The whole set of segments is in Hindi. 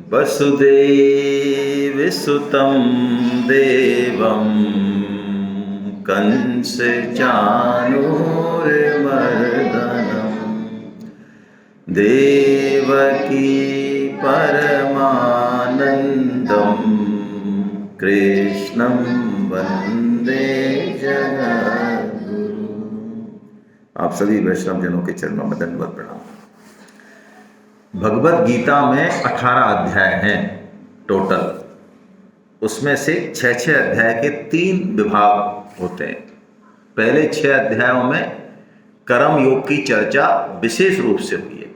वसुदेवसुतं देवं कंसचाणूरमर्दनं देवकी परमानन्दं कृष्णं वन्दे जगद्गुरु। आप सभी वैष्णव जनों के चरणों में दंडवत प्रणाम। भगवत गीता में 18 अध्याय हैं टोटल। उसमें से 6 अध्याय के 3 विभाग होते हैं। पहले 6 अध्यायों में कर्म योग की चर्चा विशेष रूप से हुई है।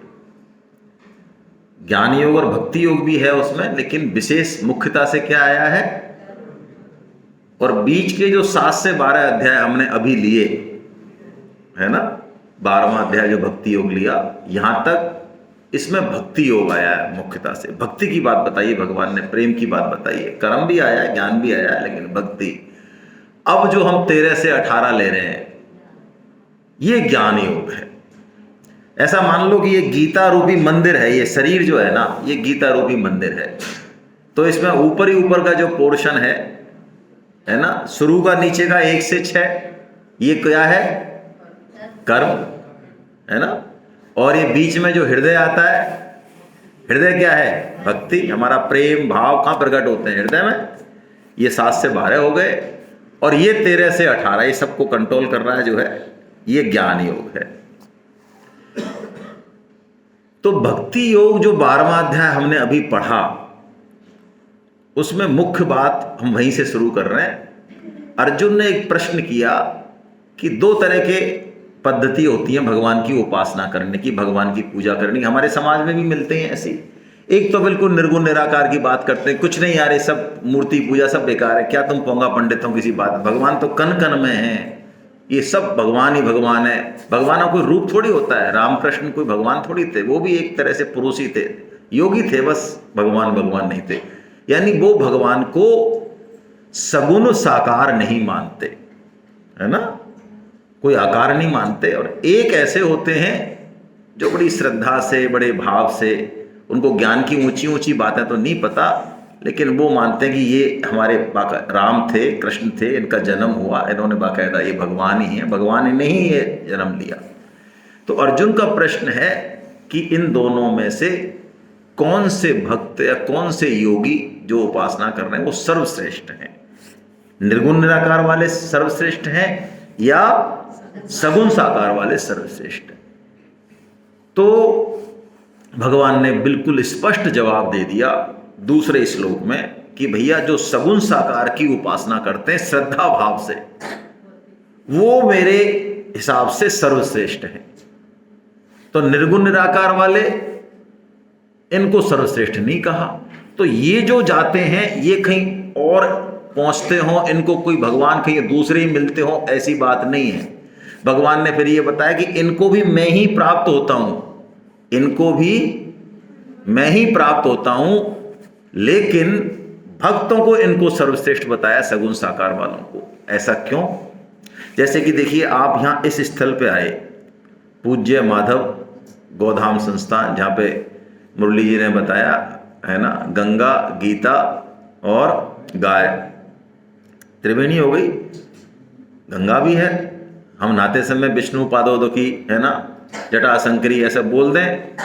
ज्ञान योग और भक्ति योग भी है उसमें, लेकिन विशेष मुख्यता से क्या आया है। और बीच के जो 7 से 12 अध्याय हमने अभी लिए है ना, 12वां अध्याय जो भक्ति योग लिया, यहां तक इसमें भक्ति योग आया है। मुख्यता से भक्ति की बात बताइए भगवान ने, प्रेम की बात बताई है। कर्म भी आया है, ज्ञान भी आया है, लेकिन भक्ति। अब जो हम 13 से 18 ले रहे हैं ये ज्ञान योग है। ऐसा मान लो कि ये गीता रूपी मंदिर है। ये शरीर जो है ना, ये गीता रूपी मंदिर है। तो इसमें ऊपर ही ऊपर का जो पोर्शन है ना, शुरू का नीचे का 1 से 6, ये क्या है? कर्म है ना। और ये बीच में जो हृदय आता है, हृदय क्या है? भक्ति। हमारा प्रेम भाव कहाँ प्रकट होते हैं? हृदय में। ये 7 से 12 हो गए। और ये 13 से 18, ये सबको कंट्रोल कर रहा है जो है, ये ज्ञान योग है। तो भक्ति योग जो 12वां अध्याय हमने अभी पढ़ा, उसमें मुख्य बात हम वहीं से शुरू कर रहे हैं। अर्जुन ने एक प्रश्न किया कि 2 तरह के पद्धति होती है भगवान की उपासना करने की, भगवान की पूजा करने की। हमारे समाज में भी मिलते हैं ऐसी। एक तो बिल्कुल निर्गुण निराकार की बात करते हैं, कुछ नहीं यार ये सब मूर्ति पूजा सब बेकार है, क्या तुम पोंगा पंडित हो किसी बात। भगवान तो कन कन में है, ये सब भगवान ही भगवान है। भगवान का कोई रूप थोड़ी होता है। रामकृष्ण कोई भगवान थोड़ी थे, वो भी एक तरह से पुरुष ही थे, योगी थे, बस भगवान भगवान नहीं थे। यानी वो भगवान को सगुण साकार नहीं मानते, है ना, कोई आकार नहीं मानते। और एक ऐसे होते हैं जो बड़ी श्रद्धा से, बड़े भाव से, उनको ज्ञान की ऊंची ऊंची बातें तो नहीं पता, लेकिन वो मानते हैं कि ये हमारे राम थे, कृष्ण थे, इनका जन्म हुआ, इन्होंने बाकायदा ये भगवान ही है, भगवान ही नहीं ये जन्म लिया। तो अर्जुन का प्रश्न है कि इन दोनों में से कौन से भक्त या कौन से योगी जो उपासना कर रहे हैं वो सर्वश्रेष्ठ हैं? निर्गुण निराकार वाले सर्वश्रेष्ठ हैं या सगुण साकार वाले सर्वश्रेष्ठ? तो भगवान ने बिल्कुल स्पष्ट जवाब दे दिया दूसरे श्लोक में कि भैया जो सगुण साकार की उपासना करते हैं श्रद्धा भाव से, वो मेरे हिसाब से सर्वश्रेष्ठ हैं। तो निर्गुण निराकार वाले, इनको सर्वश्रेष्ठ नहीं कहा। तो ये जो जाते हैं ये कहीं और पहुंचते हो, इनको कोई भगवान कहीं दूसरे ही मिलते हो, ऐसी बात नहीं है। भगवान ने फिर ये बताया कि इनको भी मैं ही प्राप्त होता हूं, इनको भी मैं ही प्राप्त होता हूं, लेकिन भक्तों को इनको सर्वश्रेष्ठ बताया, सगुण साकार वालों को। ऐसा क्यों? जैसे कि देखिए, आप यहां इस स्थल पे आए, पूज्य माधव गोधाम संस्थान, जहां पे मुरली जी ने बताया है ना, गंगा, गीता और गाय, त्रिवेणी हो गई। गंगा भी है, हम नहाते समय विष्णु पादोदकी है ना, जटा शंकरी ऐसा बोल दें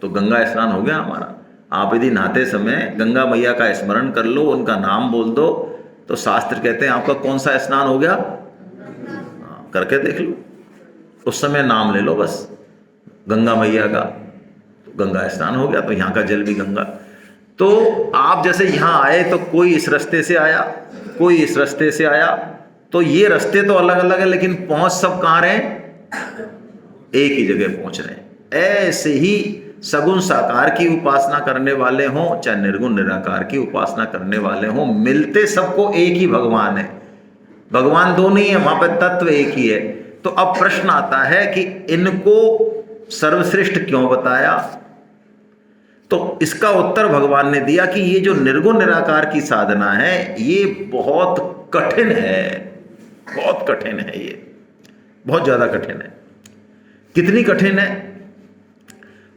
तो गंगा स्नान हो गया हमारा। आप यदि नहाते समय गंगा मैया का स्मरण कर लो, उनका नाम बोल दो, तो शास्त्र कहते हैं आपका कौन सा स्नान हो गया? करके देख लो, उस समय नाम ले लो बस गंगा मैया का, तो गंगा स्नान हो गया। तो यहाँ का जल भी गंगा। तो आप जैसे यहाँ आए तो कोई इस रास्ते से आया, कोई इस रास्ते से आया, तो ये रास्ते तो अलग अलग है, लेकिन पहुंच सब कहाँ रहे? एक ही जगह पहुंच रहे हैं। ऐसे ही सगुण साकार की उपासना करने वाले हों चाहे निर्गुण निराकार की उपासना करने वाले हों, मिलते सबको एक ही भगवान है। भगवान दो नहीं है, वहां पर तत्व एक ही है। तो अब प्रश्न आता है कि इनको सर्वश्रेष्ठ क्यों बताया? तो इसका उत्तर भगवान ने दिया कि ये जो निर्गुण निराकार की साधना है ये बहुत कठिन है, बहुत कठिन है, ये बहुत ज्यादा कठिन है। कितनी कठिन है?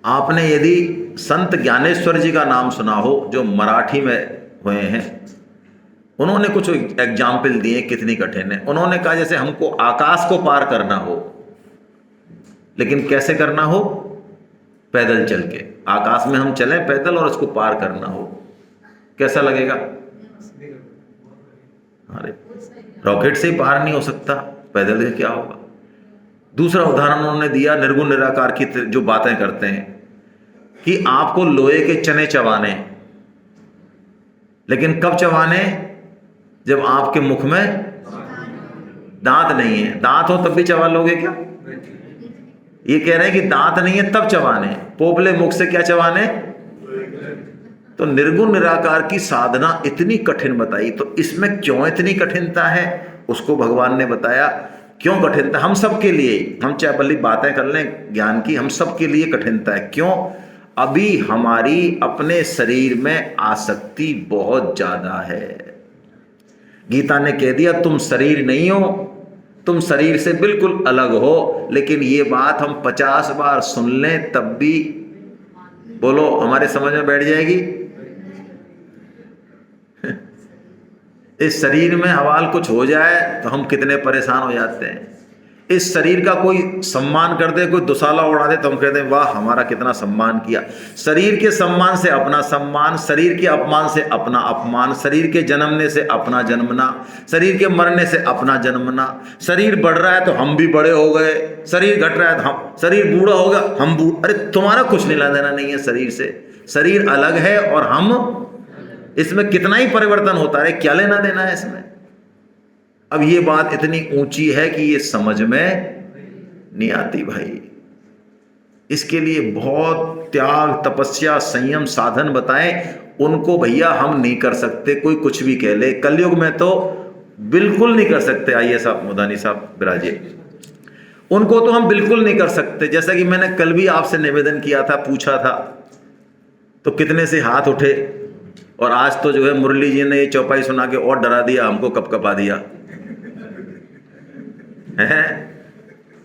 आपने यदि संत ज्ञानेश्वर जी का नाम सुना हो, जो मराठी में हुए हैं। उन्होंने कुछ एग्जाम्पल दिए कितनी कठिन है। उन्होंने कहा जैसे हमको आकाश को पार करना हो, लेकिन कैसे करना हो? पैदल चल के। आकाश में हम चलें पैदल और उसको पार करना हो, कैसा लगेगा? अरे रॉकेट से ही पार नहीं हो सकता, पैदल से क्या होगा? दूसरा उदाहरण उन्होंने दिया निर्गुण निराकार की जो बातें करते हैं कि आपको लोहे के चने चबाने, लेकिन कब चबाने? जब आपके मुख में दांत नहीं है। दांत हो तब भी चबा लोगे क्या? ये कह रहे हैं कि दांत नहीं है तब चबाने, पोपले मुख से क्या चबाने? तो निर्गुण निराकार की साधना इतनी कठिन बताई, तो इसमें क्यों इतनी कठिनता है उसको भगवान ने बताया। क्यों कठिनता? हम सब के लिए, हम चाहे भली बातें कर लें ज्ञान की, हम सब के लिए कठिनता है। क्यों? अभी हमारी अपने शरीर में आसक्ति बहुत ज्यादा है। गीता ने कह दिया तुम शरीर नहीं हो, तुम शरीर से बिल्कुल अलग हो। लेकिन ये बात हम 50 बार सुन लें तब भी बोलो हमारे समझ में बैठ जाएगी? इस शरीर में हवाल कुछ हो जाए तो हम कितने परेशान हो जाते हैं। इस शरीर का कोई सम्मान कर दे, कोई दुसाला उड़ा दे तो हम कहते हैं वाह हमारा कितना सम्मान किया। शरीर के सम्मान से अपना सम्मान, शरीर के अपमान से अपना अपमान, शरीर के जन्मने से अपना जन्मना, शरीर के मरने से अपना जन्मना। शरीर बढ़ रहा है तो हम भी बड़े हो गए, शरीर घट रहा है तो हम, शरीर बूढ़ा होगा हम बूढ़। अरे तुम्हारा कुछ लेना देना नहीं है शरीर से। शरीर अलग है और हम, इसमें कितना ही परिवर्तन होता है, क्या लेना देना है इसमें। अब ये बात इतनी ऊंची है कि ये समझ में नहीं आती भाई। इसके लिए बहुत त्याग, तपस्या, संयम, साधन बताएं, उनको भैया हम नहीं कर सकते। कोई कुछ भी कह ले, कलयुग में तो बिल्कुल नहीं कर सकते। आइए साहब मोदानी साहब विराजे, उनको तो हम बिल्कुल नहीं कर सकते। जैसा कि मैंने कल भी आपसे निवेदन किया था, पूछा था, तो कितने से हाथ उठे। और आज तो जो है मुरली जी ने ये चौपाई सुना के और डरा दिया, हमको कपकपा दिया है।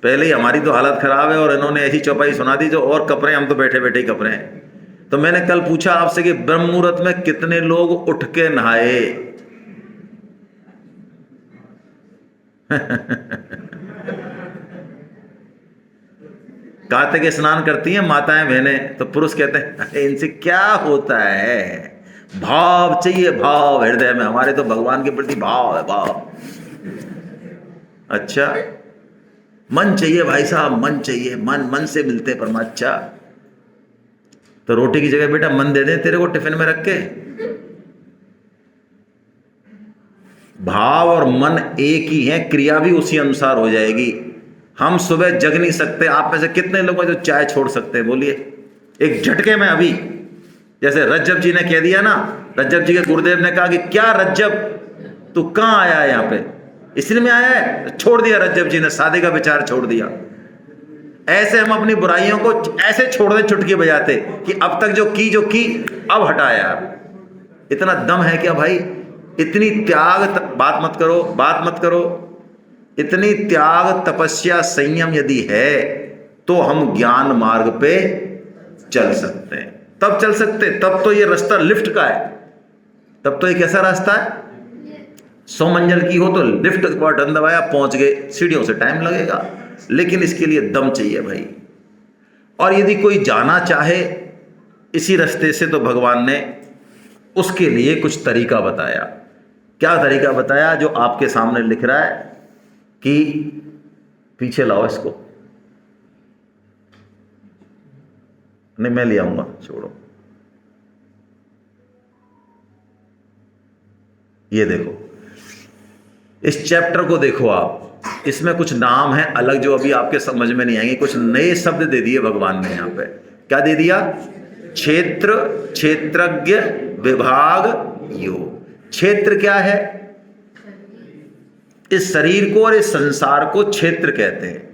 पहले ही हमारी तो हालत खराब है और इन्होंने ऐसी चौपाई सुना दी जो और कप रहे हैं, हम तो बैठे बैठे ही कप रहे हैं। तो मैंने कल पूछा आपसे कि ब्रह्म मुहूर्त में कितने लोग उठ के नहाए? कार्तिक स्नान करती हैं माताएं बहनें, तो पुरुष कहते हैं इनसे क्या होता है? भाव चाहिए, भाव हृदय में। हमारे तो भगवान के प्रति भाव है, भाव। अच्छा, मन चाहिए भाई साहब, मन चाहिए। मन से मिलते परमात्मा। अच्छा, तो रोटी की जगह बेटा मन दे दे तेरे को टिफिन में रख के। भाव और मन एक ही है, क्रिया भी उसी अनुसार हो जाएगी। हम सुबह जग नहीं सकते। आप में से कितने लोग हैं जो चाय छोड़ सकते हैं? बोलिए एक झटके में। अभी जैसे रज्जब जी ने कह दिया ना, रज्जब जी के गुरुदेव ने कहा कि क्या रज्जब तू कहां आया है? यहाँ पे इसलिए में आया है। छोड़ दिया रज्जब जी ने, सादे का विचार छोड़ दिया। ऐसे हम अपनी बुराइयों को ऐसे छोड़ दे चुटकी बजाते कि अब तक जो की अब हटाया। इतना दम है क्या भाई? इतनी त्याग, बात मत करो। इतनी त्याग, तपस्या, संयम यदि है तो हम ज्ञान मार्ग पे चल सकते हैं। तब चल सकते, तब तो ये रास्ता लिफ्ट का है। तब तो ये कैसा रास्ता है? 100 मंजिल की हो तो लिफ्ट का बटन दबाया, पहुंच गए। सीढ़ियों से टाइम लगेगा, लेकिन इसके लिए दम चाहिए भाई। और यदि कोई जाना चाहे इसी रास्ते से, तो भगवान ने उसके लिए कुछ तरीका बताया। क्या तरीका बताया? जो आपके सामने लिख रहा है कि पीछे लाओ इसको। नहीं मैं ले आऊंगा, छोड़ो। ये देखो, इस चैप्टर को देखो आप। इसमें कुछ नाम है अलग जो अभी आपके समझ में नहीं आएंगे। कुछ नए शब्द दे दिए भगवान ने यहाँ पे। क्या दे दिया? क्षेत्र, क्षेत्रज्ञ, विभाग, योग। क्षेत्र क्या है? इस शरीर को और इस संसार को क्षेत्र कहते हैं।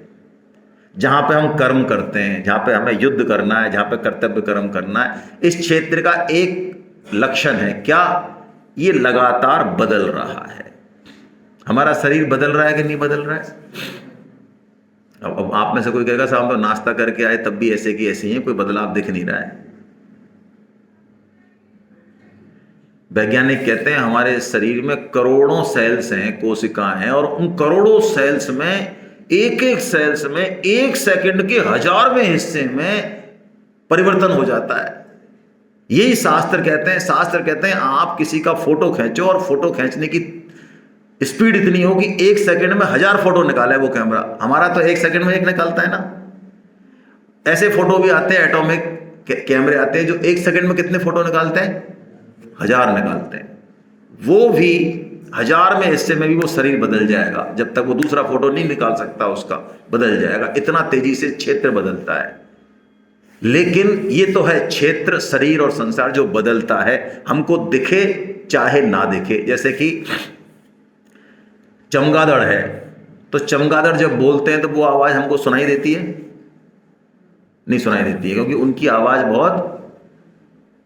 जहां पे हम कर्म करते हैं, जहां पे हमें युद्ध करना है, जहां पे कर्तव्य कर्म करना है, इस क्षेत्र का एक लक्षण है क्या? ये लगातार बदल रहा है। हमारा शरीर बदल रहा है कि नहीं बदल रहा है? अब आप में से कोई कहेगा साहब तो नाश्ता करके आए तब भी ऐसे की ऐसे ही है, कोई बदलाव दिख नहीं रहा है। वैज्ञानिक कहते हैं हमारे शरीर में करोड़ों सेल्स हैं, कोशिकाएं हैं, और उन करोड़ों सेल्स में एक एक सेल्स में एक सेकंड के 1000वें हिस्से में परिवर्तन हो जाता है। यही शास्त्र कहते हैं। शास्त्र कहते हैं आप किसी का फोटो खींचो और फोटो खींचने की स्पीड इतनी हो कि एक सेकंड में 1000 फोटो निकाले वो कैमरा। हमारा तो एक सेकंड में एक निकालता है ना। ऐसे फोटो भी आते हैं, एटॉमिक कैमरे आते हैं जो एक सेकंड में कितने फोटो निकालते हैं? 1000 निकालते हैं। वो भी 1000 में हिस्से में भी वो शरीर बदल जाएगा। जब तक वो दूसरा फोटो नहीं निकाल सकता उसका बदल जाएगा। इतना तेजी से क्षेत्र बदलता है। लेकिन ये तो है क्षेत्र, शरीर और संसार जो बदलता है, हमको दिखे चाहे ना दिखे। जैसे कि चमगादड़ है, तो चमगादड़ जब बोलते हैं तो वो आवाज हमको सुनाई देती है? नहीं सुनाई देती है, क्योंकि उनकी आवाज बहुत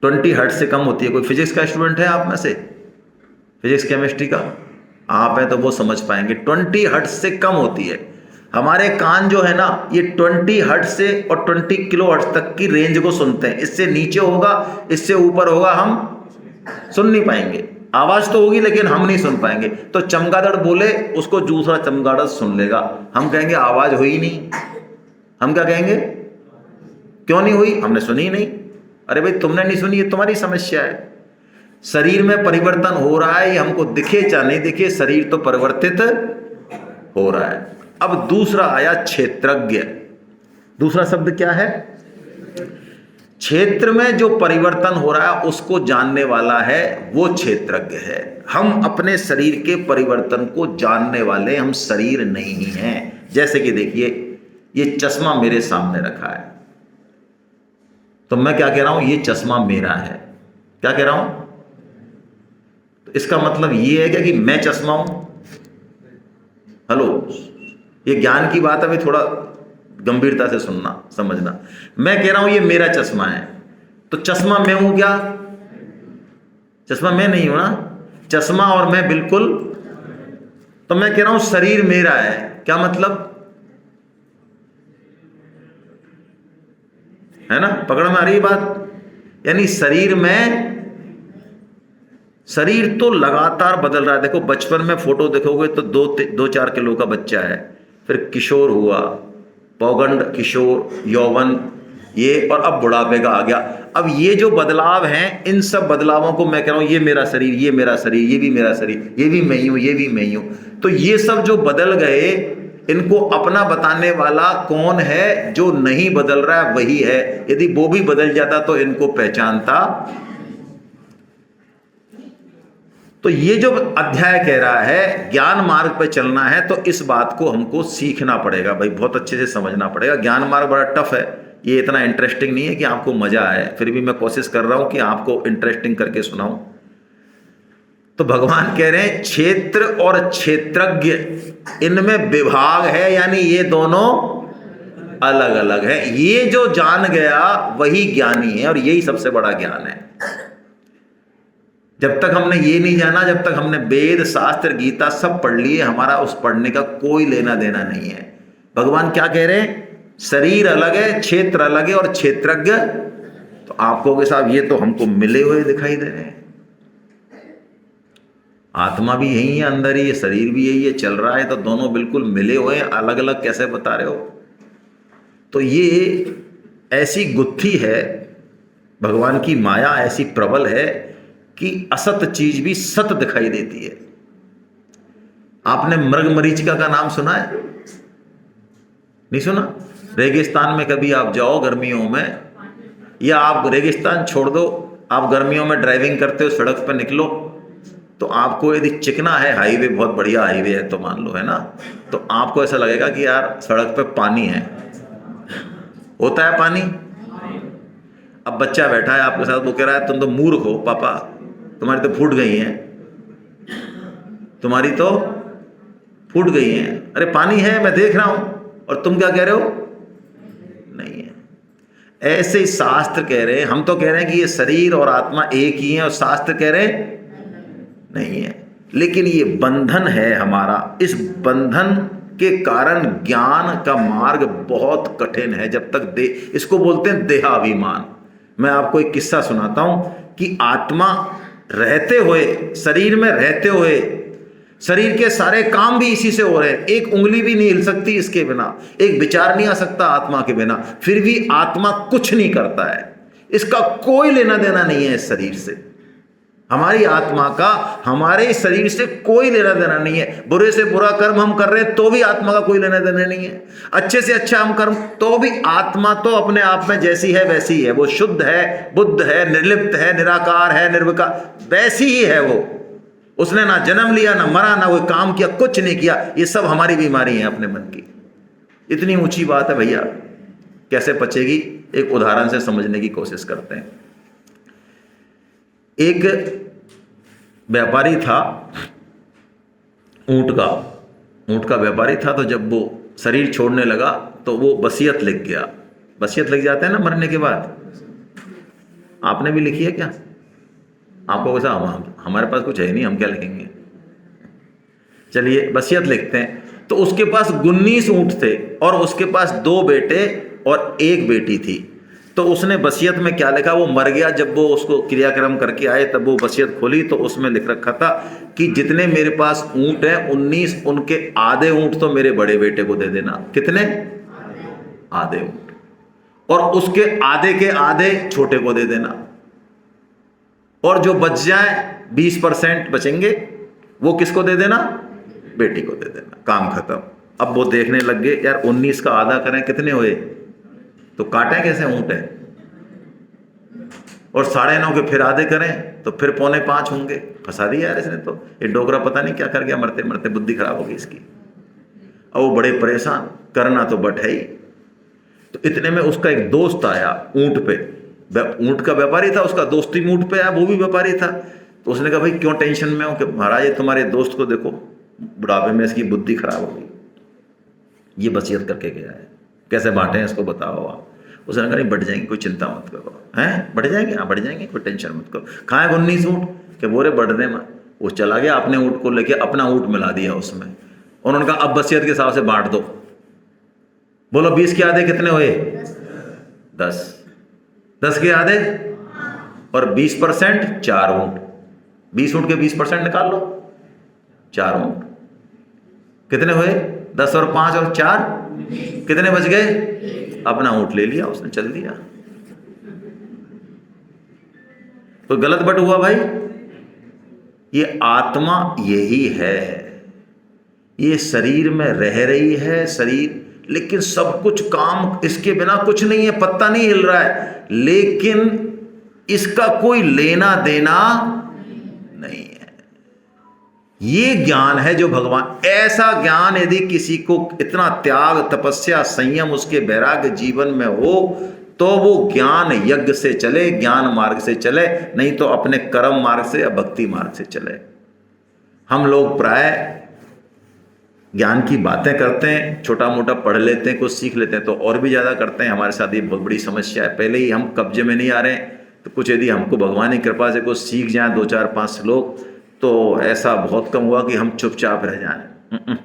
20 हर्ट्ज से कम होती है। कोई फिजिक्स का स्टूडेंट है आप में से, फिजिक्स केमिस्ट्री का? आप हैं तो वो समझ पाएंगे। 20 हर्ट्ज से कम होती है। हमारे कान जो है ना, ये 20 हर्ट्ज से और 20 किलो हर्ट्ज तक की रेंज को सुनते हैं। इससे नीचे होगा, इससे ऊपर होगा, हम सुन नहीं पाएंगे। आवाज तो होगी लेकिन हम नहीं सुन पाएंगे। तो चमगादड़ बोले, उसको दूसरा चमगादड़ सुन लेगा। हम कहेंगे आवाज हुई नहीं। हम क्या कहेंगे? क्यों नहीं हुई? हमने सुनी ही नहीं। अरे भाई तुमने नहीं सुनी, ये तुम्हारी समस्या है। शरीर में परिवर्तन हो रहा है, ये हमको दिखे चाहे नहीं दिखे, शरीर तो परिवर्तित हो रहा है। अब दूसरा आया क्षेत्रज्ञ। दूसरा शब्द क्या है? क्षेत्र में जो परिवर्तन हो रहा है उसको जानने वाला है वो क्षेत्रज्ञ है। हम अपने शरीर के परिवर्तन को जानने वाले, हम शरीर नहीं हैं। जैसे कि देखिए, ये चश्मा मेरे सामने रखा है, तो मैं क्या कह रहा हूं? ये चश्मा मेरा है। क्या कह रहा हूं? तो इसका मतलब ये है क्या कि मैं चश्मा हूं? हेलो, ये ज्ञान की बात है, अभी थोड़ा गंभीरता से सुनना समझना। मैं कह रहा हूं ये मेरा चश्मा है, तो चश्मा मैं हूं क्या? चश्मा मैं नहीं हूं ना। चश्मा और मैं बिल्कुल। तो मैं कह रहा हूं शरीर मेरा है। क्या मतलब है ना? पकड़ में आ रही बात? यानी शरीर में, शरीर तो लगातार बदल रहा है। देखो बचपन में फोटो देखोगे तो 2-4 किलो का बच्चा है, फिर किशोर हुआ, पौगंड, किशोर, यौवन, ये, और अब बुढ़ापे का आ गया। अब ये जो बदलाव हैं, इन सब बदलावों को मैं कह रहा हूं ये मेरा शरीर, ये मेरा शरीर, ये भी मेरा शरीर, ये भी मैं ही हूं, ये भी मैं ही हूं। तो ये सब जो बदल गए, इनको अपना बताने वाला कौन है? जो नहीं बदल रहा है वही है। यदि वो भी बदल जाता तो इनको पहचानता। तो ये जो अध्याय कह रहा है ज्ञान मार्ग पर चलना है, तो इस बात को हमको सीखना पड़ेगा भाई, बहुत अच्छे से समझना पड़ेगा। ज्ञान मार्ग बड़ा टफ है, ये इतना इंटरेस्टिंग नहीं है कि आपको मजा आए। फिर भी मैं कोशिश कर रहा हूं कि आपको इंटरेस्टिंग करके सुनाऊं। तो भगवान कह रहे हैं क्षेत्र और क्षेत्रज्ञ, इनमें विभाग है, यानी ये दोनों अलग अलग है। ये जो जान गया वही ज्ञानी है, और यही सबसे बड़ा ज्ञान है। जब तक हमने ये नहीं जाना, जब तक हमने वेद, शास्त्र, गीता सब पढ़ लिए, हमारा उस पढ़ने का कोई लेना देना नहीं है। भगवान क्या कह रहे हैं? शरीर अलग है, क्षेत्र अलग है, और क्षेत्रज्ञ। तो आप कहोगे साहब ये तो हमको मिले हुए दिखाई दे रहे हैं। आत्मा भी यही है अंदर ही, ये शरीर भी यही है, चल रहा है, तो दोनों बिल्कुल मिले हुए हैं। अलग अलग कैसे बता रहे हो? तो ये ऐसी गुत्थी है, भगवान की माया ऐसी प्रबल है कि असत चीज भी सत दिखाई देती है। आपने मृग मरीचिका का नाम सुना है? नहीं सुना? रेगिस्तान में कभी आप जाओ गर्मियों में, या आप रेगिस्तान छोड़ दो, आप गर्मियों में ड्राइविंग करते हो, सड़क पर निकलो, तो आपको यदि चिकना है, हाईवे बहुत बढ़िया हाईवे है तो मान लो, है ना, तो आपको ऐसा लगेगा कि यार सड़क पे पानी है। होता है पानी? अब बच्चा बैठा है आपके साथ, वो कह रहा है तुम तो मूर्ख हो पापा, तुम्हारी तो फूट गई हैं, तुम्हारी तो फूट गई हैं। अरे पानी है, मैं देख रहा हूं, और तुम क्या कह रहे हो? नहीं है। ऐसे ही शास्त्र कह रहे हैं। हम तो कह रहे हैं कि ये शरीर और आत्मा एक ही है, और शास्त्र कह रहे हैं नहीं है। लेकिन ये बंधन है हमारा, इस बंधन के कारण ज्ञान का मार्ग बहुत कठिन है। जब तक इसको बोलते हैं देहाभिमान। मैं आपको एक किस्सा सुनाता हूं कि आत्मा रहते हुए, शरीर में रहते हुए शरीर के सारे काम भी इसी से हो रहे हैं। एक उंगली भी नहीं हिल सकती इसके बिना, एक विचार नहीं आ सकता आत्मा के बिना, फिर भी आत्मा कुछ नहीं करता है। इसका कोई लेना देना नहीं है इस शरीर से। हमारी आत्मा का हमारे शरीर से कोई लेना देना नहीं है। बुरे से बुरा कर्म हम कर रहे हैं तो भी आत्मा का कोई लेना देना नहीं है। अच्छे से अच्छा हम कर्म तो भी आत्मा तो अपने आप में जैसी है वैसी ही है। वो शुद्ध है, बुद्ध है, निर्लिप्त है, निराकार है, निर्विकार, वैसी ही है वो। उसने ना जन्म लिया, ना मरा, ना कोई काम किया, कुछ नहीं किया। ये सब हमारी बीमारी है अपने मन की। इतनी ऊंची बात है भैया, कैसे पचेगी? एक उदाहरण से समझने की कोशिश करते हैं। एक व्यापारी था, ऊंट का व्यापारी था। तो जब वो शरीर छोड़ने लगा तो वो वसीयत लिख गया। वसीयत लिख जाते हैं ना मरने के बाद। आपने भी लिखी है क्या? आपको कैसा? हमारे पास कुछ है नहीं, हम क्या लिखेंगे? चलिए वसीयत लिखते हैं। तो उसके पास 19 ऊंट थे और उसके पास 2 बेटे और 1 बेटी थी। तो उसने वसीयत में क्या लिखा? वो मर गया, जब वो उसको क्रियाक्रम करके आए तब वो वसीयत खोली तो उसमें लिख रखा था कि जितने मेरे पास ऊंट हैं 19, उनके आधे ऊंट तो मेरे बड़े बेटे को दे देना। कितने? आधे ऊंट। और उसके आधे के आधे छोटे को दे देना। और जो बच जाए 20% बचेंगे वो किसको दे देना? बेटी को दे देना। काम खत्म। अब वो देखने लग गए, यार 19 का आधा करें कितने हुए? तो काटें कैसे? ऊंट है। और 9.5 के फिर आधे करें तो फिर 4.25 होंगे। फंसा दिया यार इसने तो। ये डोगरा पता नहीं क्या कर गया, मरते मरते बुद्धि खराब हो गई इसकी। अब वो बड़े परेशान, करना तो बट है ही। तो इतने में उसका एक दोस्त आया ऊंट पे। ऊंट का व्यापारी था, उसका दोस्त ही ऊंट पे आया, वो भी व्यापारी था। तो उसने कहा भाई क्यों टेंशन में हो? कि महाराज ये तुम्हारे दोस्त को देखो, बुढ़ापे में इसकी बुद्धि खराब हो गई, ये वसीयत करके गया है, कैसे बांटें इसको बताओ आप। उसने कहा नहीं बढ़ जाएंगे, कोई चिंता मत करो। हैं बढ़ जाएंगे? हाँ बढ़ जाएंगे, कोई टेंशन मत करो। खाए 19 ऊँट के बोरे बढ़ने में। वो चला गया अपने ऊँट को लेके, अपना ऊँट मिला दिया उसमें। उन्होंने कहा अब वसीयत के हिसाब से बांट दो। बोलो 20 के आधे कितने हुए? 10। 10 के आधे और 20% 4 ऊँट। 20 ऊँट के 20% निकाल लो, 4 ऊँट कितने हुए? 10 और 5 और 4 कितने बच गए? अपना ऊँट ले लिया उसने, चल दिया। तो गलत बट हुआ भाई। ये आत्मा यही है, ये शरीर में रह रही है शरीर, लेकिन सब कुछ काम इसके बिना कुछ नहीं है, पत्ता नहीं हिल रहा है, लेकिन इसका कोई लेना देना नहीं है। ये ज्ञान है जो भगवान, ऐसा ज्ञान यदि किसी को इतना त्याग, तपस्या, संयम, उसके वैराग्य जीवन में हो तो वो ज्ञान यज्ञ से चले, ज्ञान मार्ग से चले, नहीं तो अपने कर्म मार्ग से या भक्ति मार्ग से चले। हम लोग प्राय ज्ञान की बातें करते हैं, छोटा मोटा पढ़ लेते हैं, कुछ सीख लेते हैं तो और भी ज़्यादा करते हैं। हमारे साथ ये बहुत बड़ी समस्या है। पहले ही हम कब्जे में नहीं आ रहे हैं, तो कुछ यदि हमको भगवान की कृपा से कुछ सीख जाएं 2, 4, 5 लोग, तो ऐसा बहुत कम हुआ कि हम चुपचाप रह जाएं।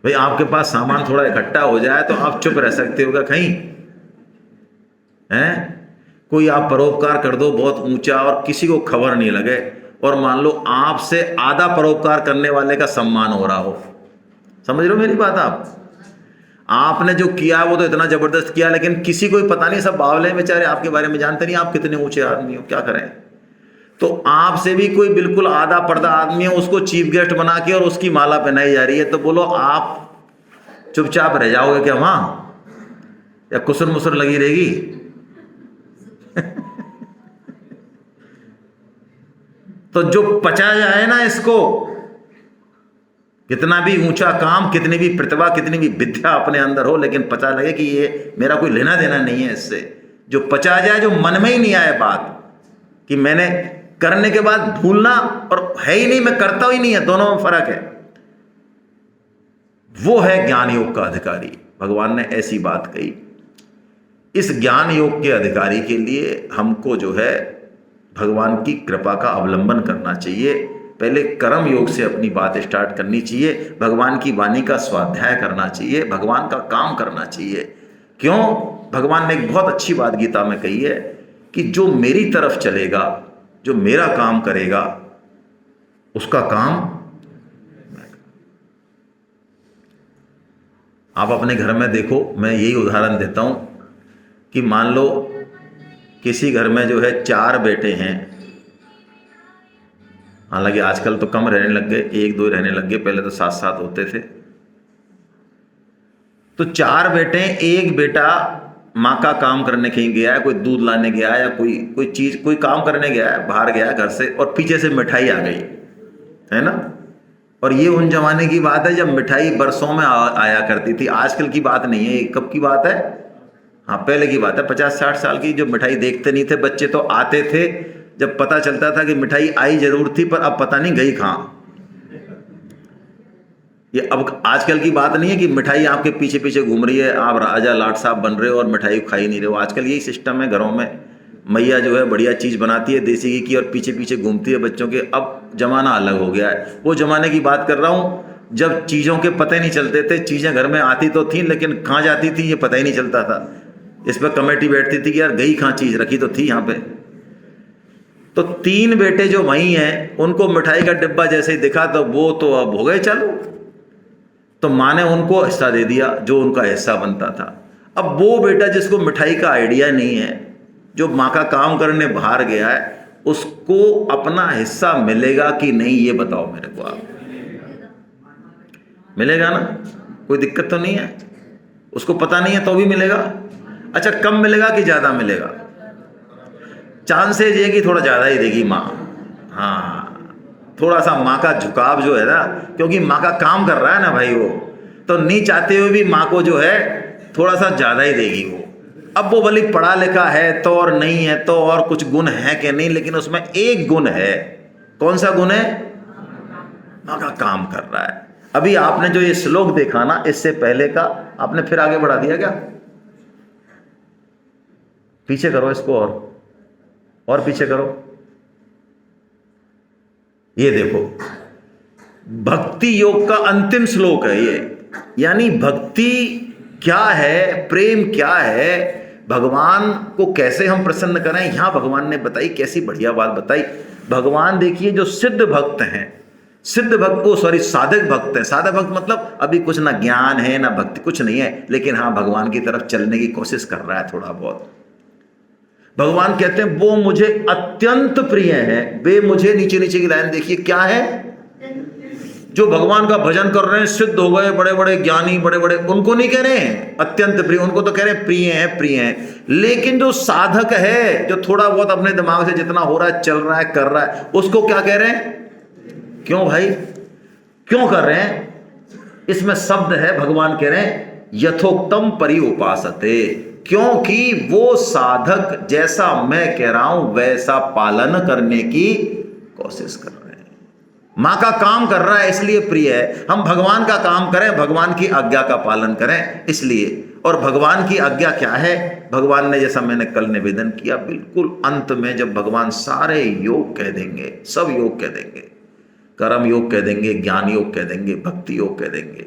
भाई आपके पास सामान थोड़ा इकट्ठा हो जाए तो आप चुप रह सकते हो क्या कहीं? हैं? कोई आप परोपकार कर दो बहुत ऊंचा और किसी को खबर नहीं लगे, और मान लो आपसे आधा परोपकार करने वाले का सम्मान हो रहा हो। समझ रहे हो मेरी बात? आपने जो किया वो तो इतना जबरदस्त किया, लेकिन किसी को ही पता नहीं, सब बावले बेचारे, आपके बारे में जानते नहीं आप कितने ऊंचे आदमी हो, क्या करें। तो आपसे भी कोई बिल्कुल आधा पर्दा आदमी है, उसको चीफ गेस्ट बना के और उसकी माला पहनाई जा रही है, तो बोलो आप चुपचाप रह जाओगे क्या वहां, या कुसुर मुसुर लगी रहेगी? तो जो पचा जाए ना इसको, कितना भी ऊंचा काम, कितनी भी प्रतिभा, कितनी भी विद्या अपने अंदर हो, लेकिन पता लगे कि ये मेरा कोई लेना देना नहीं है इससे, जो पचा जाए, जो मन में ही नहीं आए बात कि मैंने करने के बाद भूलना और है ही नहीं, मैं करता ही नहीं है, दोनों में फर्क है, वो है ज्ञान योग का अधिकारी। भगवान ने ऐसी बात कही। इस ज्ञान योग के अधिकारी के लिए हमको जो है भगवान की कृपा का अवलंबन करना चाहिए। पहले कर्म योग से अपनी बात स्टार्ट करनी चाहिए, भगवान की वाणी का स्वाध्याय करना चाहिए, भगवान का काम करना चाहिए। क्यों? भगवान ने एक बहुत अच्छी बात गीता में कही है कि जो मेरी तरफ चलेगा, जो मेरा काम करेगा, उसका काम। आप अपने घर में देखो, मैं यही उदाहरण देता हूं कि मान लो किसी घर में जो है 4 बेटे हैं, हालांकि आजकल तो कम रहने लग गए, 1-2 रहने लग गए, पहले तो 7-7 होते थे। तो 4 बेटे, एक बेटा माँ का काम करने कहीं गया है, कोई दूध लाने गया है या कोई चीज, कोई काम करने गया है, बाहर गया है घर से, और पीछे से मिठाई आ गई, है ना। और ये उन जमाने की बात है जब मिठाई बरसों में आया करती थी, आजकल की बात नहीं है। ये कब की बात है? हाँ, पहले की बात है, 50-60 साल की। जो मिठाई देखते नहीं थे बच्चे, तो आते थे जब पता चलता था कि मिठाई आई जरूर थी, पर अब पता नहीं गई कहाँ। ये अब आजकल की बात नहीं है कि मिठाई आपके पीछे पीछे घूम रही है, आप राजा लाट साहब बन रहे हो और मिठाई खा ही नहीं रहे हो। आजकल यही सिस्टम है घरों में, मैया जो है बढ़िया चीज़ बनाती है देसी घी की और पीछे पीछे घूमती है बच्चों के। अब जमाना अलग हो गया है। वो जमाने की बात कर रहा हूँ जब चीज़ों के पते नहीं चलते थे, चीज़ें घर में आती तो थी लेकिन कहाँ जाती थी ये पता ही नहीं चलता था। इस पर कमेटी बैठती थी कि यार गई कहाँ, चीज़ रखी तो थी यहाँ पे। तो 3 बेटे जो वहीं हैं, उनको मिठाई का डिब्बा जैसे ही दिखा तो वो तो अब हो गए चालू। तो माँ ने उनको हिस्सा दे दिया जो उनका हिस्सा बनता था। अब वो बेटा जिसको मिठाई का आइडिया नहीं है, जो माँ का काम करने बाहर गया है, उसको अपना हिस्सा मिलेगा कि नहीं, ये बताओ मेरे को आप। मिलेगा ना? कोई दिक्कत तो नहीं है? उसको पता नहीं है तो भी मिलेगा। अच्छा, कम मिलेगा कि ज़्यादा मिलेगा? चांसेज ये कि थोड़ा ज़्यादा ही देगी माँ। हाँ, थोड़ा सा माँ का झुकाव जो है ना, क्योंकि माँ का काम कर रहा है ना भाई वो, तो नहीं चाहते हुए भी माँ को जो है थोड़ा सा ज़्यादा ही देगी वो। अब वो भले पढ़ा लिखा है तो और नहीं है तो, और कुछ गुण है कि नहीं, लेकिन उसमें एक गुण है। कौन सा गुण है? माँ का काम कर रहा है। अभी आपने जो ये श्लोक देखा ना, इससे पहले का आपने फिर आगे बढ़ा दिया क्या? पीछे करो इसको, और पीछे करो। ये देखो, भक्ति योग का अंतिम श्लोक है ये। यानी भक्ति क्या है, प्रेम क्या है, भगवान को कैसे हम प्रसन्न करें, यहां भगवान ने बताई। कैसी बढ़िया बात बताई भगवान। देखिए, जो सिद्ध भक्त हैं, सिद्ध भक्त को साधक भक्त है। साधक भक्त मतलब अभी कुछ ना ज्ञान है ना भक्ति, कुछ नहीं है, लेकिन हाँ भगवान की तरफ चलने की कोशिश कर रहा है थोड़ा बहुत। भगवान कहते हैं वो मुझे अत्यंत प्रिय है। वे मुझे, नीचे नीचे की लाइन देखिए क्या है, जो भगवान का भजन कर रहे हैं, सिद्ध हो गए, बड़े बड़े ज्ञानी, बड़े बड़े, उनको नहीं कह रहे हैं अत्यंत प्रिय, उनको तो कह रहे हैं प्रिय है, प्रिय है। लेकिन जो साधक है, जो थोड़ा बहुत अपने दिमाग से जितना हो रहा है, चल रहा है, कर रहा है, उसको क्या कह रहे हैं? क्यों भाई, क्यों कर रहे हैं? इसमें शब्द है, भगवान कह रहे हैं यथोक्तम परि उपासते, क्योंकि वो साधक जैसा मैं कह रहा हूं वैसा पालन करने की कोशिश कर रहे हैं। मां का काम कर रहा है इसलिए प्रिय है। हम भगवान का काम करें, भगवान की आज्ञा का पालन करें इसलिए। और भगवान की आज्ञा क्या है? भगवान ने, जैसा मैंने कल निवेदन किया, बिल्कुल अंत में जब भगवान सारे योग कह देंगे, सब योग कह देंगे, कर्म योग कह देंगे, ज्ञान योग कह देंगे, भक्ति योग कह देंगे,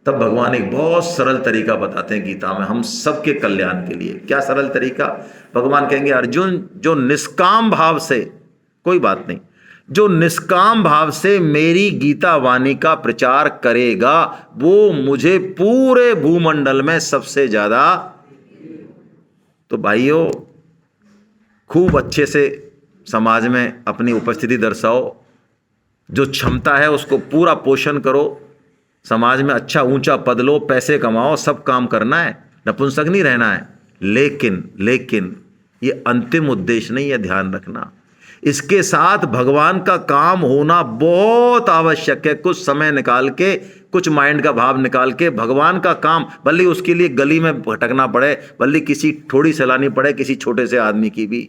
तब भगवान एक बहुत सरल तरीका बताते हैं गीता में हम सबके कल्याण के लिए। क्या सरल तरीका? भगवान कहेंगे अर्जुन, जो निष्काम भाव से, कोई बात नहीं, जो निष्काम भाव से मेरी गीता वाणी का प्रचार करेगा वो मुझे पूरे भूमंडल में सबसे ज्यादा। तो भाइयों, खूब अच्छे से समाज में अपनी उपस्थिति दर्शाओ, जो क्षमता है उसको पूरा पोषण करो, समाज में अच्छा ऊंचा पद लो, पैसे कमाओ, सब काम करना है, नपुंसक नहीं रहना है। लेकिन ये अंतिम उद्देश्य नहीं है, ध्यान रखना। इसके साथ भगवान का काम होना बहुत आवश्यक है। कुछ समय निकाल के, कुछ माइंड का भाव निकाल के भगवान का काम, भले उसके लिए गली में भटकना पड़े, भले किसी थोड़ी सलानी पड़े किसी छोटे से आदमी की भी,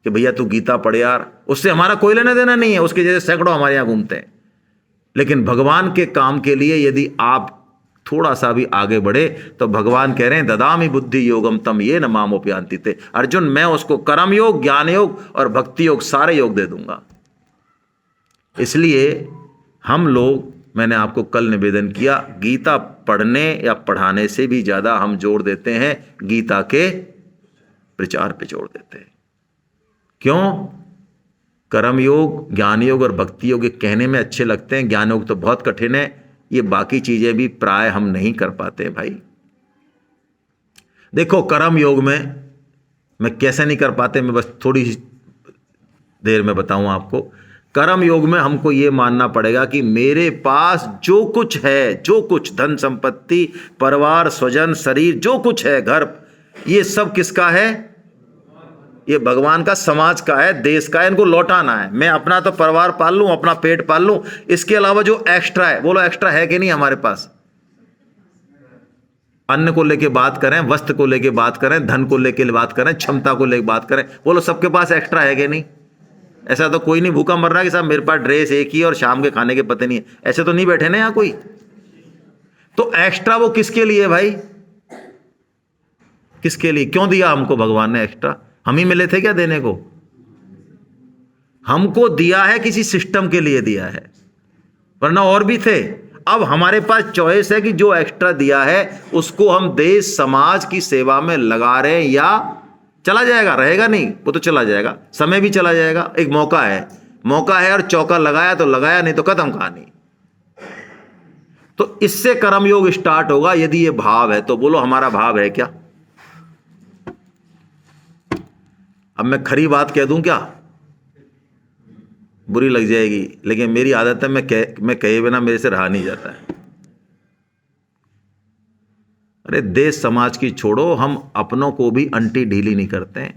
कि भैया तू गीता पढ़ यार, उससे हमारा कोई लेना देना नहीं है, उसके जैसे सैकड़ों हमारे यहाँ घूमते हैं। लेकिन भगवान के काम के लिए यदि आप थोड़ा सा भी आगे बढ़े तो भगवान कह रहे हैं ददामि बुद्धि योगम तम ये न मामोपयान्ति ते। अर्जुन, मैं उसको कर्म योग, ज्ञान योग और भक्ति योग, सारे योग दे दूंगा। इसलिए हम लोग, मैंने आपको कल निवेदन किया, गीता पढ़ने या पढ़ाने से भी ज्यादा हम जोर देते हैं गीता के प्रचार पे जोर देते हैं। क्यों? कर्म योग, ज्ञान योग और भक्ति योग कहने में अच्छे लगते हैं, ज्ञान योग तो बहुत कठिन है। ये बाकी चीजें भी प्राय हम नहीं कर पाते भाई। देखो कर्म योग में मैं कैसे नहीं कर पाते, मैं बस थोड़ी देर में बताऊं आपको। कर्म योग में हमको ये मानना पड़ेगा कि मेरे पास जो कुछ है, जो कुछ धन संपत्ति, परिवार, स्वजन, शरीर, जो कुछ है, घर, ये सब किसका है? ये भगवान का, समाज का है, देश का है। इनको लौटाना है। मैं अपना तो परिवार पाल लूं, अपना पेट पाल लूं, इसके अलावा जो एक्स्ट्रा है, बोलो एक्स्ट्रा है कि नहीं हमारे पास? अन्न को लेके बात करें, वस्त्र को लेके बात करें, धन को लेके बात करें, क्षमता को लेके बात करें, बोलो सबके पास एक्स्ट्रा है कि नहीं? ऐसा तो कोई नहीं भूखा मर रहा कि साहब मेरे पास ड्रेस एक ही और शाम के खाने के पते नहीं है, ऐसे तो नहीं बैठे ना यहां कोई। तो एक्स्ट्रा वो किसके लिए भाई? किसके लिए? क्यों दिया हमको भगवान ने एक्स्ट्रा? हम ही मिले थे क्या देने को? हमको दिया है किसी सिस्टम के लिए दिया है, वरना और भी थे। अब हमारे पास चॉइस है कि जो एक्स्ट्रा दिया है उसको हम देश समाज की सेवा में लगा रहे हैं, या चला जाएगा, रहेगा नहीं, वो तो चला जाएगा, समय भी चला जाएगा। एक मौका है और चौका लगाया तो लगाया, नहीं तो खत्म कहानी। तो इससे कर्मयोग स्टार्ट होगा यदि ये भाव है तो। बोलो हमारा भाव है क्या? अब मैं खरी बात कह दूं क्या? बुरी लग जाएगी, लेकिन मेरी आदत है, मैं कहे बिना मेरे से रहा नहीं जाता है। अरे देश समाज की छोड़ो, हम अपनों को भी अंटी ढीली नहीं करते हैं।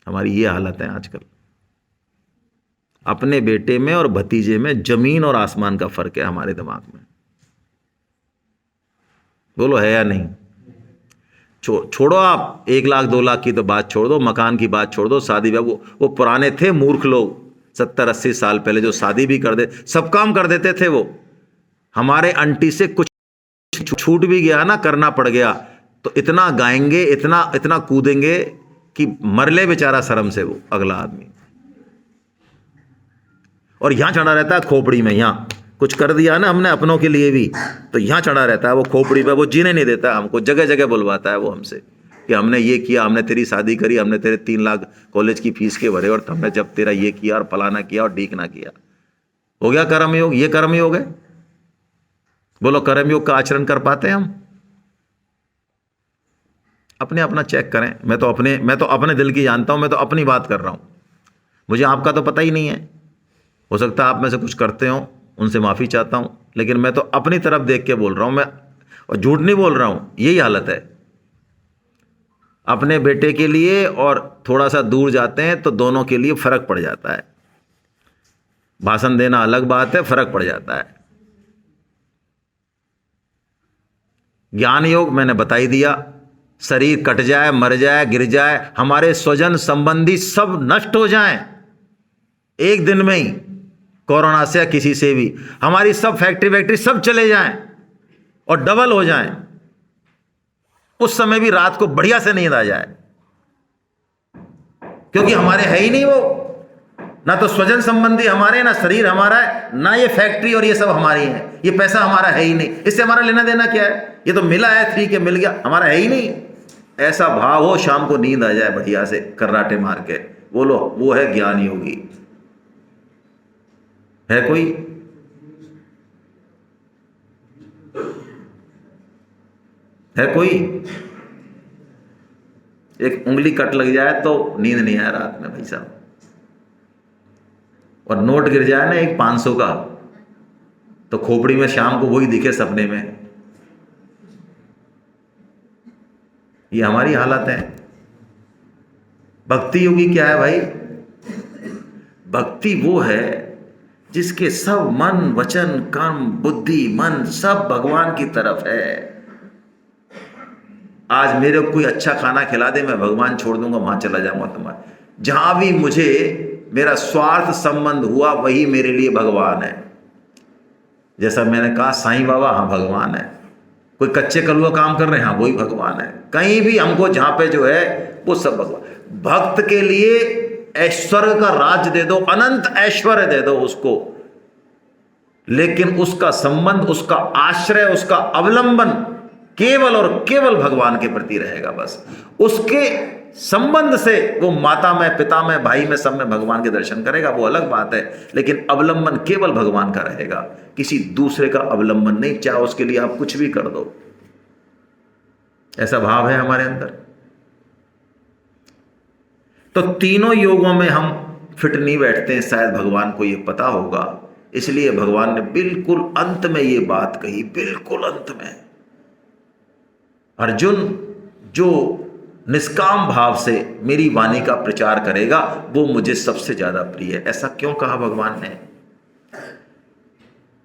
हमारी ये हालत है आजकल। अपने बेटे में और भतीजे में जमीन और आसमान का फर्क है हमारे दिमाग में। बोलो है या नहीं? छोड़ो आप 1 लाख 2 लाख की तो बात छोड़ दो, मकान की बात छोड़ दो, शादी ब्याह, वो पुराने थे मूर्ख लोग 70-80 साल पहले जो शादी भी कर दे, सब काम कर देते थे वो। हमारे अंटी से कुछ छूट भी गया ना, करना पड़ गया तो इतना गाएंगे, इतना इतना कूदेंगे कि मर ले बेचारा शर्म से वो अगला आदमी। और यहां चढ़ा रहता है खोपड़ी में, यहां कुछ कर दिया ना हमने अपनों के लिए भी, तो यहां चढ़ा रहता है वो खोपड़ी पे, वो जीने नहीं देता हमको। जगह जगह बुलवाता है वो हमसे कि हमने ये किया, हमने तेरी शादी करी, हमने तेरे 3 लाख कॉलेज की फीस के भरे, और हमने जब तेरा ये किया और फलाना किया और ढीक ना किया। हो गया कर्मयोग? ये कर्मयोग है? बोलो कर्मयोग का आचरण कर पाते हैं हम? अपने अपना चेक करें। मैं तो अपने दिल की जानता हूं, मैं तो अपनी बात कर रहा हूं, मुझे आपका तो पता ही नहीं है। हो सकता है आप में से कुछ करते हो, उनसे माफी चाहता हूं, लेकिन मैं तो अपनी तरफ देख के बोल रहा हूं मैं, और झूठ नहीं बोल रहा हूं। यही हालत है। अपने बेटे के लिए और थोड़ा सा दूर जाते हैं तो दोनों के लिए फर्क पड़ जाता है। भाषण देना अलग बात है, फर्क पड़ जाता है। ज्ञान योग मैंने बता ही दिया। शरीर कट जाए, मर जाए, गिर जाए, हमारे स्वजन संबंधी सब नष्ट हो जाएं एक दिन में ही, कोरोना से या किसी से भी, हमारी सब फैक्ट्री सब चले जाएं और डबल हो जाएं, उस समय भी रात को बढ़िया से नींद आ जाए, क्योंकि हमारे है ही नहीं वो। ना तो स्वजन संबंधी हमारे, ना शरीर हमारा है, ना ये फैक्ट्री और ये सब हमारी है, ये पैसा हमारा है ही नहीं, इससे हमारा लेना देना क्या है? ये तो मिला है, फ्री के मिल गया, हमारा है ही नहीं। ऐसा भाव हो, शाम को नींद आ जाए बढ़िया से कर्राटे मार के। बोलो वो है ज्ञान योगी। है कोई? है कोई? एक उंगली कट लग जाए तो नींद नहीं आए रात में भाई साहब, और नोट गिर जाए ना एक 500 का, तो खोपड़ी में शाम को वही दिखे सपने में। ये हमारी हालत है। भक्ति योगी क्या है भाई? भक्ति वो है जिसके सब मन वचन कर्म बुद्धि मन सब भगवान की तरफ है। आज मेरे को कोई अच्छा खाना खिला दे, मैं भगवान छोड़ दूंगा, वहां चला जाऊंगा तुम्हारे। जहां भी मुझे मेरा स्वार्थ संबंध हुआ वही मेरे लिए भगवान है। जैसा मैंने कहा साईं बाबा, हाँ भगवान है। कोई कच्चे कलुआ काम कर रहे हैं, हाँ वही भगवान है। कहीं भी हमको जहां पे जो है वो सब भगवान। भक्त के लिए ऐश्वर्य का राज दे दो, अनंत ऐश्वर्य दे दो उसको, लेकिन उसका संबंध, उसका आश्रय, उसका अवलंबन केवल और केवल भगवान के प्रति रहेगा। बस उसके संबंध से वो माता में, पिता में, भाई में, सब में भगवान के दर्शन करेगा, वो अलग बात है, लेकिन अवलंबन केवल भगवान का रहेगा, किसी दूसरे का अवलंबन नहीं, चाहे उसके लिए आप कुछ भी कर दो। ऐसा भाव है हमारे अंदर। तो तीनों योगों में हम फिट नहीं बैठते हैं, शायद भगवान को ये पता होगा, इसलिए भगवान ने बिल्कुल अंत में ये बात कही, बिल्कुल अंत में, अर्जुन जो निष्काम भाव से मेरी वाणी का प्रचार करेगा वो मुझे सबसे ज्यादा प्रिय है। ऐसा क्यों कहा भगवान ने?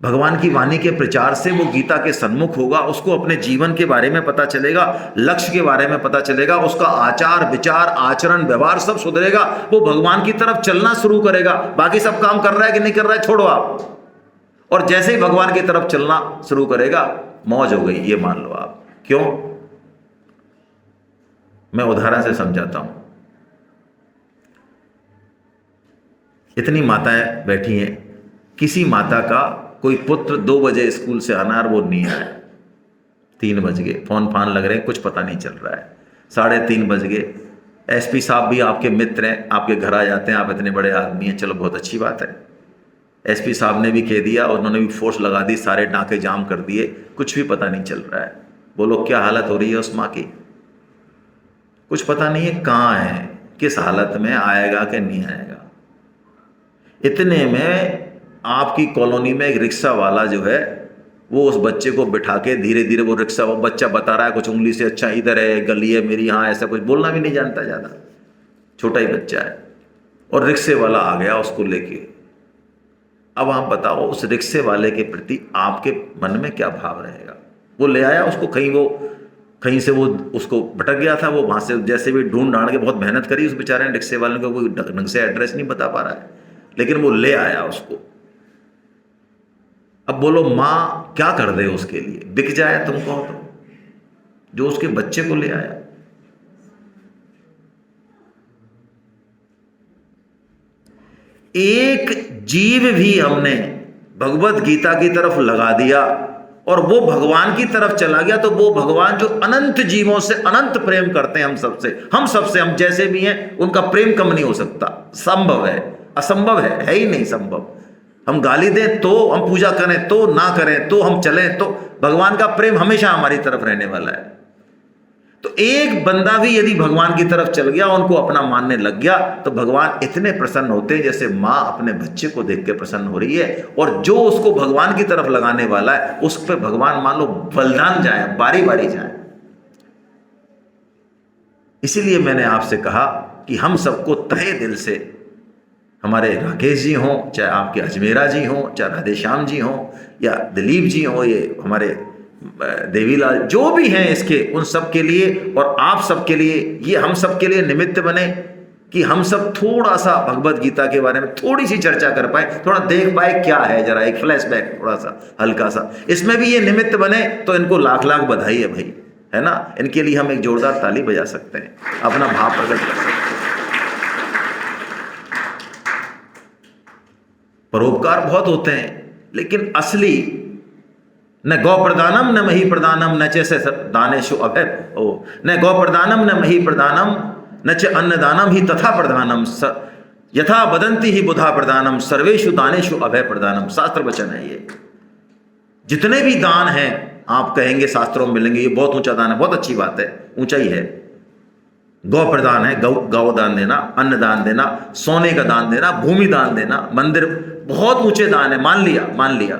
भगवान की वाणी के प्रचार से वो गीता के सन्मुख होगा, उसको अपने जीवन के बारे में पता चलेगा, लक्ष्य के बारे में पता चलेगा, उसका आचार विचार आचरण व्यवहार सब सुधरेगा, वो भगवान की तरफ चलना शुरू करेगा। बाकी सब काम कर रहा है कि नहीं कर रहा है छोड़ो आप, और जैसे ही भगवान की तरफ चलना शुरू करेगा मौज हो गई, ये मान लो आप। क्यों? मैं उदाहरण से समझाता हूं। इतनी माताएं बैठी हैं, किसी माता का कोई पुत्र 2 बजे स्कूल से आना और वो नहीं आया, 3 बज गए, फोन फान लग रहे हैं, कुछ पता नहीं चल रहा है, 3:30 बज गए, एसपी साहब भी आपके मित्र हैं, आपके घर आ जाते हैं, आप इतने बड़े आदमी हैं, चलो बहुत अच्छी बात है, एसपी साहब ने भी कह दिया, उन्होंने भी फोर्स लगा दी, सारे नाके जाम कर दिए, कुछ भी पता नहीं चल रहा है। बोलो क्या हालत हो रही है उस माँ की? कुछ पता नहीं है कहाँ है, किस हालत में, आएगा कि नहीं आएगा। इतने में आपकी कॉलोनी में एक रिक्शा वाला जो है वो उस बच्चे को बिठा के धीरे धीरे, वो रिक्शा वो बच्चा बता रहा है कुछ उंगली से, अच्छा इधर है गली है मेरी, यहाँ ऐसा कुछ बोलना भी नहीं जानता ज़्यादा, छोटा ही बच्चा है, और रिक्शे वाला आ गया उसको लेके। अब आप बताओ उस रिक्शे वाले के प्रति आपके मन में क्या भाव रहेगा? वो ले आया उसको, कहीं से वो उसको भटक गया था, वो वहाँ से जैसे भी ढूंढ ढांड के बहुत मेहनत करी उस बेचारे ने, रिक्शे वाले को कोई ढंग से एड्रेस नहीं बता पा रहा है, लेकिन वो ले आया उसको। अब बोलो माँ क्या कर दे उसके लिए, बिक जाए तुम कहो तो, जो उसके बच्चे को ले आया। एक जीव भी हमने भगवत गीता की तरफ लगा दिया और वो भगवान की तरफ चला गया, तो वो भगवान जो अनंत जीवों से अनंत प्रेम करते हैं, हम सबसे, हम जैसे भी हैं, उनका प्रेम कम नहीं हो सकता, संभव है, असंभव है ही नहीं संभव। हम गाली दें तो, हम पूजा करें तो, ना करें तो, हम चलें तो, भगवान का प्रेम हमेशा हमारी तरफ रहने वाला है। तो एक बंदा भी यदि भगवान की तरफ चल गया, उनको अपना मानने लग गया, तो भगवान इतने प्रसन्न होते हैं जैसे माँ अपने बच्चे को देख के प्रसन्न हो रही है, और जो उसको भगवान की तरफ लगाने वाला है उस पर भगवान मान लो बलिदान जाए, बारी बारी जाए। इसीलिए मैंने आपसे कहा कि हम सबको तहे दिल से, हमारे राकेश जी हों, चाहे आपके अजमेरा जी हों, चाहे राधेश्याम जी हों, या दिलीप जी हों, ये हमारे देवीलाल, जो भी हैं इसके, उन सब के लिए और आप सब के लिए, ये हम सब के लिए निमित्त बने कि हम सब थोड़ा सा भगवत गीता के बारे में थोड़ी सी चर्चा कर पाए, थोड़ा देख पाए क्या है, जरा एक फ्लैशबैक थोड़ा सा हल्का सा, इसमें भी ये निमित्त बने तो इनको लाख लाख बधाई है भाई, है ना। इनके लिए हम एक जोरदार ताली बजा सकते हैं, अपना भाव प्रकट कर सकते हैं। परोपकार बहुत होते हैं, लेकिन असली न गौ प्रदानम न मही प्रदानम न च दानेशु अभय न गौ प्रदानम न मही प्रदानम न च अन्नदानम ही तथा प्रधानम यथा बदंती ही बुधा प्रदानम सर्वेशु दानेशु अभय प्रदानम। शास्त्र वचन है ये। जितने भी दान हैं आप कहेंगे शास्त्रों में मिलेंगे, ये बहुत ऊंचा दान है, बहुत अच्छी बात है, ऊंचा ही है। गौ प्रदान है, गौ दान देना, अन्न दान देना, सोने का दान देना, भूमि दान देना, मंदिर, बहुत ऊंचे दान है, मान लिया।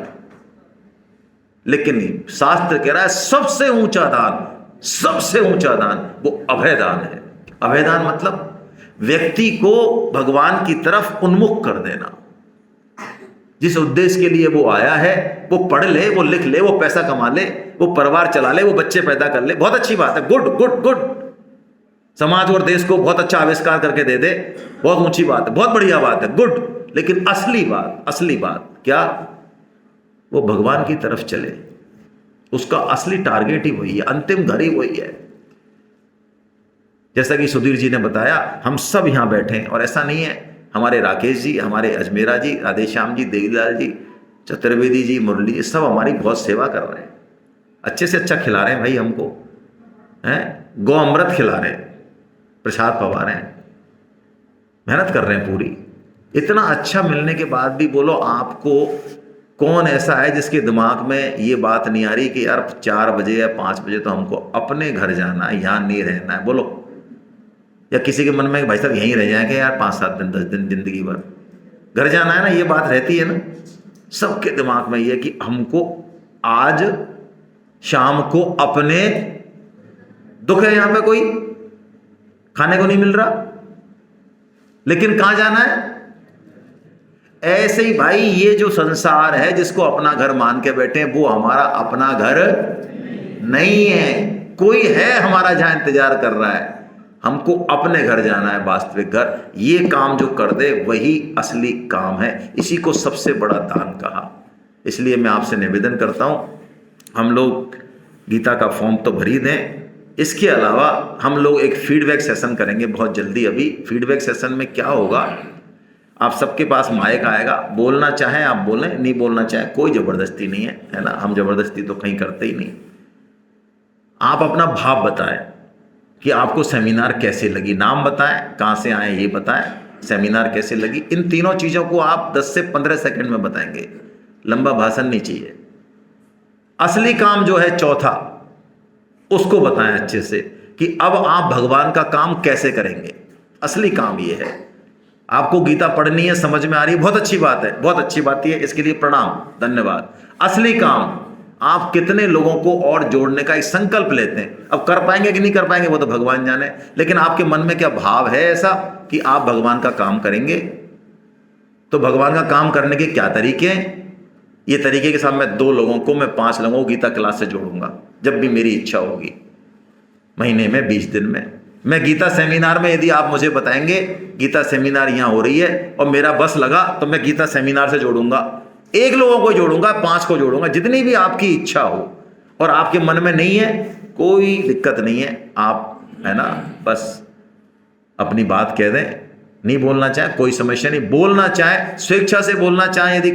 लेकिन शास्त्र कह रहा है सबसे ऊंचा दान वो अभय दान है। अभय दान मतलब व्यक्ति को भगवान की तरफ उन्मुख कर देना। जिस उद्देश्य के लिए वो आया है वो पढ़ ले, वो लिख ले, वो पैसा कमा ले, वो परिवार चला ले, वो बच्चे पैदा कर ले, बहुत अच्छी बात है, गुड। समाज और देश को बहुत अच्छा आविष्कार करके दे दे, बहुत ऊंची बात है, बहुत बढ़िया बात है, गुड। लेकिन असली बात क्या? वो भगवान की तरफ चले, उसका असली टारगेट ही वही है, अंतिम घर ही वही है। जैसा कि सुधीर जी ने बताया, हम सब यहां बैठे हैं और ऐसा नहीं है, हमारे राकेश जी, हमारे अजमेरा जी, राधेश्याम जी, देवीलाल जी, चतुर्वेदी जी, मुरली जी, सब हमारी बहुत सेवा कर रहे हैं, अच्छे से अच्छा खिला रहे हैं भाई हमको, हैं, गौ अमृत खिला रहे हैं, प्रसाद पवा रहे हैं, मेहनत कर रहे हैं पूरी। इतना अच्छा मिलने के बाद भी बोलो आपको कौन ऐसा है जिसके दिमाग में ये बात नहीं आ रही कि यार 4 बजे या 5 बजे तो हमको अपने घर जाना है, यहाँ नहीं रहना है, बोलो। या किसी के मन में भाई साहब यहीं रह जाएंगे यार 5-7 दिन 10 दिन जिंदगी भर घर जाना है ना, ये बात रहती है ना सबके दिमाग में, ये कि हमको आज शाम को अपने दुख है, यहां पे कोई खाने को नहीं मिल रहा, लेकिन कहां जाना है। ऐसे ही भाई ये जो संसार है जिसको अपना घर मान के बैठे हैं, वो हमारा अपना घर नहीं है। कोई है हमारा जहां इंतजार कर रहा है, हमको अपने घर जाना है, वास्तविक घर। ये काम जो कर दे वही असली काम है, इसी को सबसे बड़ा दान कहा। इसलिए मैं आपसे निवेदन करता हूं, हम लोग गीता का फॉर्म तो भर ही दें, इसके अलावा हम लोग एक फीडबैक सेशन करेंगे बहुत जल्दी। अभी फीडबैक सेशन में क्या होगा, आप सबके पास माइक आएगा, बोलना चाहें आप बोलें, नहीं बोलना चाहें कोई ज़बरदस्ती नहीं है ना, हम ज़बरदस्ती तो कहीं करते ही नहीं। आप अपना भाव बताएं कि आपको सेमिनार कैसे लगी, नाम बताएं, कहाँ से आए ये बताएं, सेमिनार कैसे लगी। इन तीनों चीज़ों को आप 10 से 15 सेकंड में बताएंगे, लंबा भाषण नहीं चाहिए। असली काम जो है चौथा, उसको बताएं अच्छे से कि अब आप भगवान का काम कैसे करेंगे। असली काम ये है, आपको गीता पढ़नी है, समझ में आ रही है, बहुत अच्छी बात है, बहुत अच्छी बात है, इसके लिए प्रणाम, धन्यवाद। असली काम आप कितने लोगों को और जोड़ने का एक संकल्प लेते हैं। अब कर पाएंगे कि नहीं कर पाएंगे वो तो भगवान जाने, लेकिन आपके मन में क्या भाव है ऐसा कि आप भगवान का काम करेंगे। तो भगवान का काम करने के क्या तरीके हैं, ये तरीके के साथ मैं 2 लोगों को, मैं 5 लोगों को गीता क्लास से जोड़ूंगा जब भी मेरी इच्छा होगी, महीने में 20 दिन में। मैं गीता सेमिनार में, यदि आप मुझे बताएंगे गीता सेमिनार यहाँ हो रही है और मेरा बस लगा, तो मैं गीता सेमिनार से जोड़ूंगा, 1 लोगों को जोड़ूंगा, 5 को जोड़ूंगा, जितनी भी आपकी इच्छा हो। और आपके मन में नहीं है कोई दिक्कत नहीं है, आप है ना बस अपनी बात कह दें, नहीं बोलना चाहे कोई समस्या नहीं, बोलना चाहे स्वेच्छा से बोलना चाहे, यदि